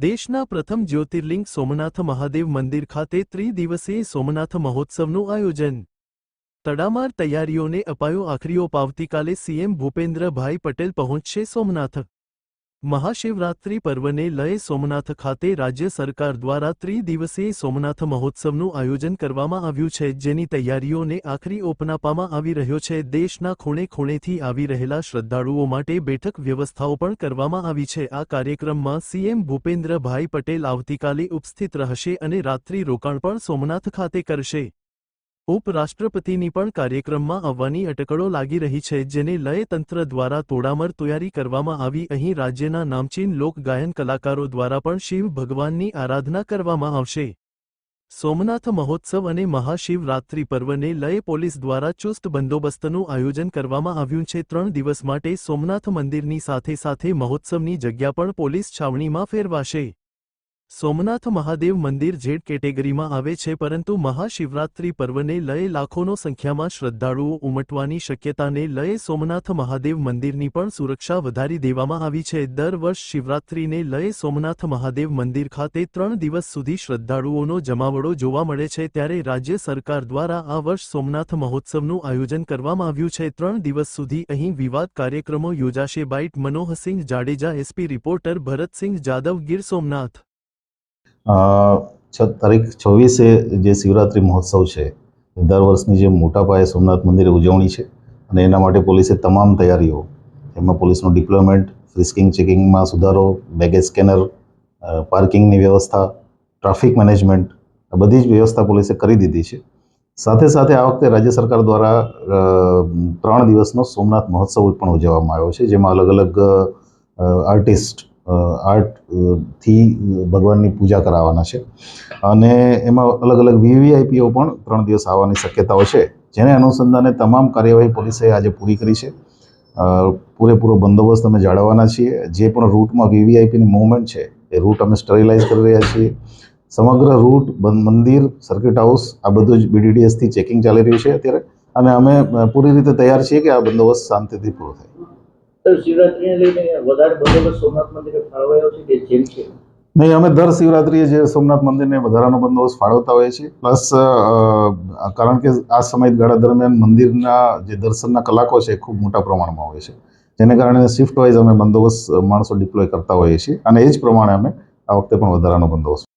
દેશના પ્રથમ જ્યોતિર્લિંગ સોમનાથ મહાદેવ મંદિર ખાતે ત્રિદિવસીય સોમનાથ મહોત્સવનું આયોજન। તડામાર તૈયારીઓને અપાયો આખરી ઓપ। આવતીકાલે સીએમ ભૂપેન્દ્રભાઈ પટેલ પહોંચશે સોમનાથ। મહાશિવરાત્રિ પર્વને લઈ સોમનાથ ખાતે રાજ્ય સરકાર દ્વારા ત્રિદિવસીય સોમનાથ મહોત્સવનું આયોજન કરવામાં આવ્યું છે, જેની તૈયારીઓને આખરી ઓપ આપવામાં આવી રહ્યો છે। દેશના ખૂણે ખૂણેથી આવી રહેલા શ્રદ્ધાળુઓ માટે બેઠક વ્યવસ્થાઓ પણ કરવામાં આવી છે। આ કાર્યક્રમમાં સીએમ ભૂપેન્દ્રભાઈ પટેલ આવતીકાલે ઉપસ્થિત રહેશે અને રાત્રિ રોકાણ પણ સોમનાથ ખાતે કરશે। ઉપરાષ્ટ્રપતિની પણ કાર્યક્રમમાં આવવાની અટકળો લાગી રહી છે, જેને લઈ તંત્ર દ્વારા તોડામાર તૈયારી કરવામાં આવી। અહીં રાજ્યના નામચીન લોકગાયન કલાકારો દ્વારા પણ શિવ ભગવાનની આરાધના કરવામાં આવશે। સોમનાથ મહોત્સવ અને મહાશિવરાત્રિ પર્વને લઈ પોલીસ દ્વારા ચુસ્ત બંદોબસ્તનું આયોજન કરવામાં આવ્યું છે। 3 દિવસ માટે સોમનાથ મંદિરની સાથે સાથે મહોત્સવની જગ્યા પણ પોલીસ છાવણીમાં ફેરવાશે। સોમનાથ મહાદેવ મંદિર ઝેડ કેટેગરીમાં આવે છે, પરંતુ મહાશિવરાત્રિ પર્વને લઈ લાખોનો સંખ્યામાં શ્રદ્ધાળુઓ ઉમટવાની શક્યતાને લઈ સોમનાથ મહાદેવ મંદિરની પણ સુરક્ષા વધારી દેવામાં આવી છે। દર વર્ષ શિવરાત્રિને લઈ સોમનાથ મહાદેવ મંદિર ખાતે 3 દિવસ સુધી શ્રદ્ધાળુઓનો જમાવડો જોવા મળે છે, ત્યારે રાજ્ય સરકાર દ્વારા આ વર્ષ સોમનાથ મહોત્સવનું આયોજન કરવામાં આવ્યું છે। 3 દિવસ સુધી અહીં વિવાદ કાર્યક્રમો યોજાશે। Byte Manoharsinh Jadeja, SP reporter Bharatsinh Jadav, Gir Somnath. તારીખ 26 જે શિવરાત્રિ મહોત્સવ છે, દર વર્ષની જે મોટા પાયે સોમનાથ મંદિરે ઉજવણી છે અને એના માટે પોલીસે તમામ તૈયારીઓ, એમાં પોલીસનું ડિપ્લોયમેન્ટ, ફ્રિસ્કિંગ ચેકિંગમાં સુધારો, બેગેજ સ્કેનર, પાર્કિંગની વ્યવસ્થા, ટ્રાફિક મેનેજમેન્ટ, આ બધી જ વ્યવસ્થા પોલીસે કરી દીધી છે। સાથે સાથે આ વખતે રાજ્ય સરકાર દ્વારા 3 દિવસનો સોમનાથ મહોત્સવ પણ ઉજવવામાં આવ્યો છે, જેમાં અલગ અલગ આર્ટિસ્ટ આર્ટથી ભગવાનની પૂજા કરાવવાના છે અને એમાં અલગ અલગ વીવીઆઈપીઓ પણ 3 દિવસ આવવાની શક્યતાઓ છે, જેને અનુસંધાને તમામ કાર્યવાહી પોલીસે આજે પૂરી કરી છે। પૂરેપૂરો બંદોબસ્ત અમે જાળવવાના છીએ। જે પણ રૂટમાં વીવીઆઈપીની મૂવમેન્ટ છે એ રૂટ અમે સ્ટરીલાઇઝ કરી રહ્યા છીએ। સમગ્ર રૂટ, મંદિર, સર્કિટ હાઉસ, આ બધું જ બીડીડીએસથી ચેકિંગ ચાલી રહ્યું છે અત્યારે, અને અમે પૂરી રીતે તૈયાર છીએ કે આ બંદોબસ્ત શાંતિથી પૂરો થાય। શિવરાત્રીને લઈને વધારે બંદોબસ્ત સોમનાથ મંદિરે ફાળવાયો છે કે જેમ છે? નહીં, અમે દર શિવરાત્રિએ જે સોમનાથ મંદિરને વધારાનો બંદોબસ્ત ફાળવતા હોઈએ છીએ। પ્લસ કારણ કે આ સમયગાળા દરમિયાન મંદિરના જે દર્શનના કલાકો છે એ ખૂબ મોટા પ્રમાણમાં હોય છે, જેને કારણે શિફ્ટ વાઇઝ અમે બંદોબસ્ત માણસો ડિપ્લોય કરતા હોઈએ છીએ અને એ જ પ્રમાણે અમે આ વખતે પણ વધારાનો બંદોબસ્ત